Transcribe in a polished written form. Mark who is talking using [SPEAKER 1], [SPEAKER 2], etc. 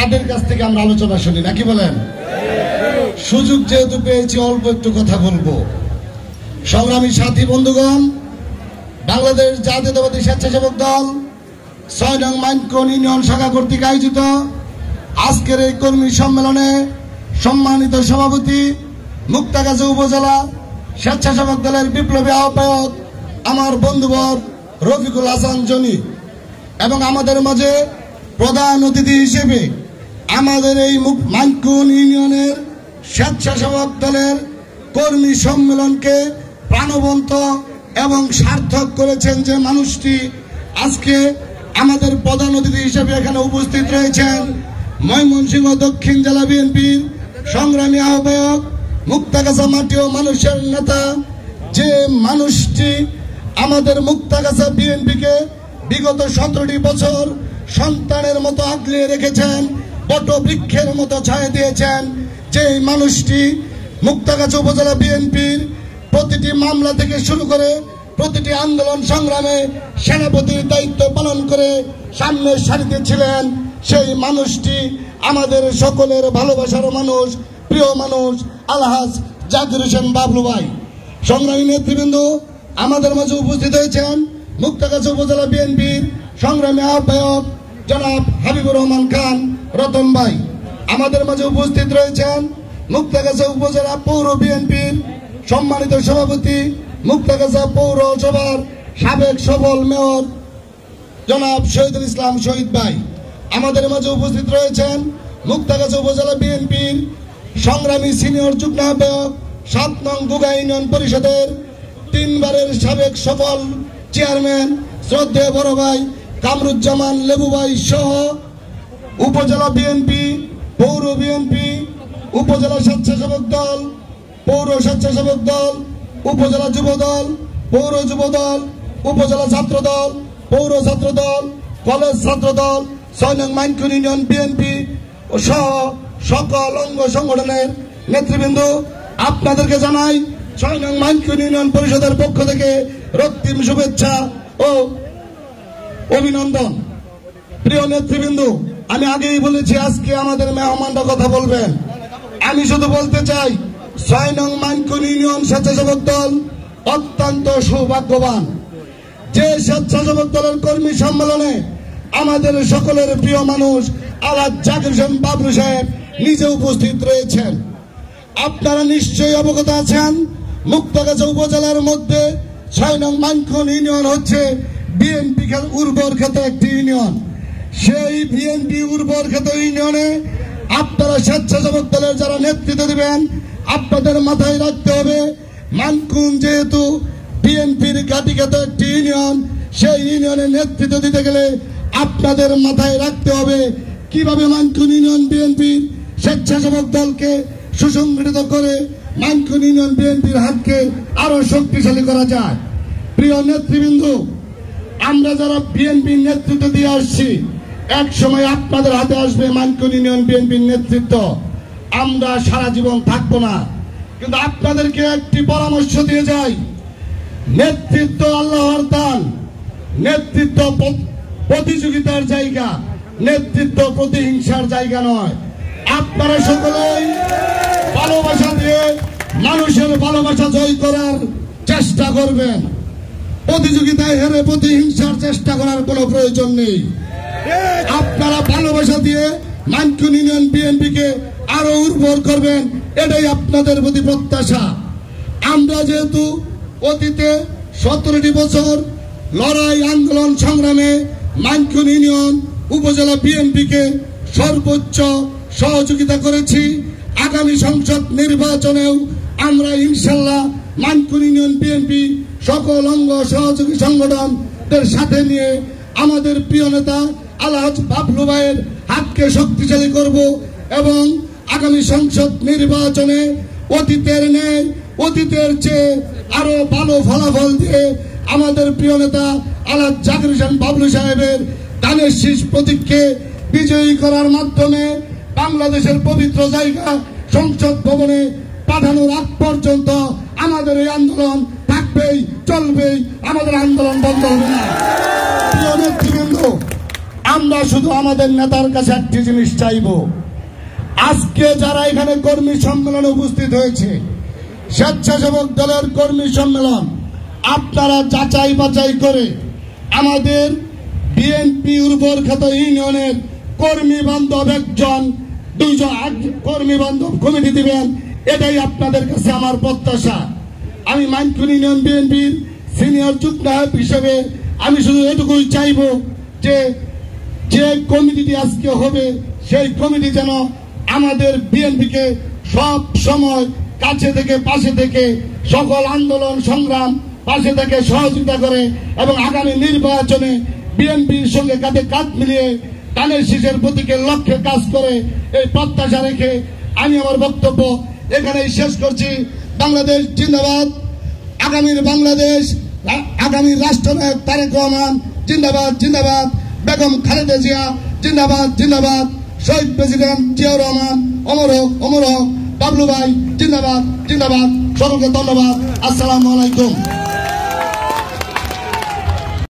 [SPEAKER 1] তাদের কাছ থেকে আমরা আলোচনা শুনি, নাকি বলেন? সুযোগ যেহেতু পেয়েছি অল্প একটু কথা বলবো। সংগ্রামী সাথী বন্ধুগণ, বাংলাদেশ জাতীয়তাবাদী স্বেচ্ছাসেবক দল ৬ নং মাইনকোন ইউনিয়ন শাখা কর্তৃক আয়োজিত আজকের এই কর্মী সম্মেলনে সম্মানিত সভাপতি মুক্তাগাছা উপজেলা স্বেচ্ছাসেবক দলের বিপ্লবী আহ্বায়ক আমার বন্ধুবর রফিকুল হাসান জনি এবং আমাদের মাঝে প্রধান অতিথি হিসেবে আমাদের এই মাইনকোন ইউনিয়নের স্বেচ্ছাসেবক দলের কর্মী সম্মেলনকে প্রাণবন্ত এবং সার্থক করেছেন যে মানুষটি, আজকে আমাদের প্রধান অতিথি হিসেবে এখানে উপস্থিত রয়েছেন ময়মনসিংহ দক্ষিণ জেলা বিএনপির সংগ্রামী আহ্বায়ক, মুক্তাগাছা মাটি ও মানুষের নেতা, যে মানুষটি আমাদের মুক্তাগাছা বিএনপিকে বিগত 17টি বছর সন্তানের মতো আগলে রেখেছেন, বটবৃক্ষের মতো ছায়া দিয়েছেন, যে মানুষটি মুক্তাগাছা উপজেলা বিএনপির প্রতিটি মামলা থেকে শুরু করে প্রতিটি আন্দোলন সংগ্রামে সেনাপতির দায়িত্ব পালন করে সামনের সারিতে ছিলেন, সেই মানুষটি আমাদের সকলের ভালোবাসার মানুষ, প্রিয় মানুষ আলহাজ জাকির হোসেন বাবলু ভাই। সংগ্রামী নেতৃবৃন্দ, আমাদের মাঝে উপস্থিত হয়েছেন মুক্তাগাছা উপজেলা বিএনপির সংগ্রামী আহ্বায়ক জনাব হাবিবুর রহমান খান রতন ভাই। আমাদের মাঝে উপস্থিত রয়েছেন মুক্তাগাছা উপজেলা পৌর বিএনপির সম্মানিত সভাপতি, মুক্তাগাছা পৌরসভার সাবেক সফল মেয়র জনাব শহীদুল ইসলাম শহীদ ভাই। আমাদের মাঝে উপস্থিত রয়েছেন মুক্তাগাছা উপজেলা বিএনপির সংগ্রামী সিনিয়র যুগ্ম আহ্বায়ক ৭ নং গুগা ইউনিয়ন পরিষদের 3 বারের সাবেক সফল চেয়ারম্যান শ্রদ্ধেয় বড় ভাই কামরুজ্জামান লেবু ভাই সহ উপজেলা বিএনপি, পৌর বিএনপি, উপজেলা স্বেচ্ছাসেবক দল, পৌর স্বেচ্ছাসেবক দল, উপজেলা যুব দল, পৌর যুব দল, উপজেলা ছাত্র দল, পৌর ছাত্র দল, কলেজ ছাত্র দল, ৬ নং মাইনকোন ইউনিয়ন বিএনপি সহ সকল অঙ্গ সংগঠনের নেতৃবৃন্দ, আপনাদেরকে জানাই ৬ নং মাইনকোন ইউনিয়ন পরিষদের পক্ষ থেকে রক্তিম শুভেচ্ছা ও অভিনন্দন। প্রিয় নেতৃবৃন্দ, আমি আগেই বলেছি আজকে আমাদের মেহমানরা কথা বলবেন। আমি শুধু বলতে চাই ৬ নং মাইনকোন ইউনিয়ন স্বেচ্ছাসেবক দল অত্যন্ত সৌভাগ্যবান যে স্বেচ্ছাসেবক দলের কর্মী সম্মেলনে আমাদের সকলের প্রিয় মানুষ আলহাজ জাকির হোসেন বাবলু সাহেব নিজে উপস্থিত রয়েছেন। আপনারা নিশ্চয়ই অবগত আছেন মুক্তাগাছা উপজেলার মধ্যে ৬ নং মাইনকোন ইউনিয়ন হচ্ছে বিএনপি উর্বর ক্ষেত একটি ইউনিয়ন। সেই বিএনপি উর্বর ক্ষেত ইউনিয়নে আপনারা স্বেচ্ছাসেবক দলের যারা নেতৃত্ব দিবেন, আপনাদের মাথায় রাখতে হবে মাইনকোন যেহেতু বিএনপির ঘাটিখ্যাত একটি ইউনিয়ন, সেই ইউনিয়নের নেতৃত্ব দিতে গেলে আপনাদের মাথায় রাখতে হবে কিভাবে মাইনকোন ইউনিয়ন বিএনপির স্বেচ্ছাসেবক দলকে সুসংগঠিত করে মাইনকোন ইউনিয়ন বিএনপির হাতকে আরো শক্তিশালী করা যায়। প্রিয় নেতৃবৃন্দ, আমরা যারা বিএনপির নেতৃত্ব দিয়ে আসছি, এক সময় আপনাদের হাতে আসবে মাইনকোন ইউনিয়ন বিএনপির নেতৃত্ব। আমরা সারা জীবন থাকবো না, কিন্তু আপনাদেরকে একটি পরামর্শ দিয়ে যাই, নেতৃত্ব আল্লাহর দান, নেতৃত্ব প্রতিযোগিতার জায়গা, নেতৃত্ব প্রতিহিংসার জায়গা নয়। আপনারা সকলেই ভালোবাসা দিয়ে মানুষের ভালোবাসা জয় করার চেষ্টা করবেন। প্রতিযোগিতায় হেরে প্রতিহিংসার চেষ্টা করার কোনো প্রয়োজন নেই। আপনারা ভালোবাসা দিয়ে মাইনকোন ইউনিয়ন বিএনপিকে আরো উর্বর করবেন, এটাই আপনাদের প্রতি প্রত্যাশা। আমরা যেহেতু অতীতে 17টি বছর লড়াই আন্দোলন সংগ্রামে মাইনকোন ইউনিয়ন উপজেলা বিএনপিকে সর্বোচ্চ সহযোগিতা করেছি, আগামী সংসদ নির্বাচনেও আমরা ইনশাল্লাহ মাইনকোন ইউনিয়ন বিএনপি সকল অঙ্গ সহযোগী সংগঠনদের সাথে নিয়ে আমাদের প্রিয় নেতা আলহাজ বাবলু ভাইয়ের হাতকে শক্তিশালী করব এবং আগামী সংসদ নির্বাচনে অতীতের ন্যায়, অতীতের চেয়ে আরো ভালো ফলাফল দিয়ে আমাদের প্রিয় নেতা আলহাজ জাকির হোসেন বাবলু সাহেবের ধানের শীষ প্রতীককে বিজয়ী করার মাধ্যমে বাংলাদেশের পবিত্র জায়গা সংসদ ভবনে পাঠানোর আগ পর্যন্ত আমাদের এই আন্দোলন থাকবেই, চলবেই, আমাদের আন্দোলন বন্ধ হবে না। প্রিয় নেতৃবৃন্দ, আমরা শুধু আমাদের নেতার কাছে একটি জিনিস চাইব, আজকে যারা এখানে কর্মী সম্মেলনে উপস্থিত হয়েছে, স্বেচ্ছাসেবক দলের কর্মী সম্মেলন, আপনারা যাচাই বাছাই করে আমাদের বিএনপি উর্বরখাত ইউনিয়নের কর্মী বান্ধব একজন 200 কর্মী বান্ধব কমিটি দিবেন, এটাই আপনাদের কাছে আমার প্রত্যাশা। আমি মাইনকুন ইউনিয়ন বিএনপির সিনিয়র যুগ্ম আহ্বায়ক হিসেবে আমি শুধু এটুকুই চাইব যে যে কমিটিটি আজকে হবে সেই কমিটি যেন আমাদের বিএনপিকে সব সময় কাছে থেকে পাশে থেকে সকল আন্দোলন সংগ্রাম পাশে থেকে সহযোগিতা করে এবং আগামী নির্বাচনে বিএনপির সঙ্গে কাঁধে কাঁধ মিলিয়ে ধানের শীষের প্রতীকের লক্ষ্যে কাজ করে, এই প্রত্যাশা রেখে আমি আমার বক্তব্য এখানেই শেষ করছি। বাংলাদেশ জিন্দাবাদ, আগামীর বাংলাদেশ, আগামী রাষ্ট্রনায়ক তারেক রহমান জিন্দাবাদ জিন্দাবাদ, বেগম খালেদা জিয়া জিন্দাবাদ জিন্দাবাদ, শহীদ প্রেসিডেন্ট জিয়াউর রহমান অমর হোক অমর হোক, বাবলু ভাই জিন্দাবাদ জিন্দাবাদ। সকলকে ধন্যবাদ। আসসালামু আলাইকুম।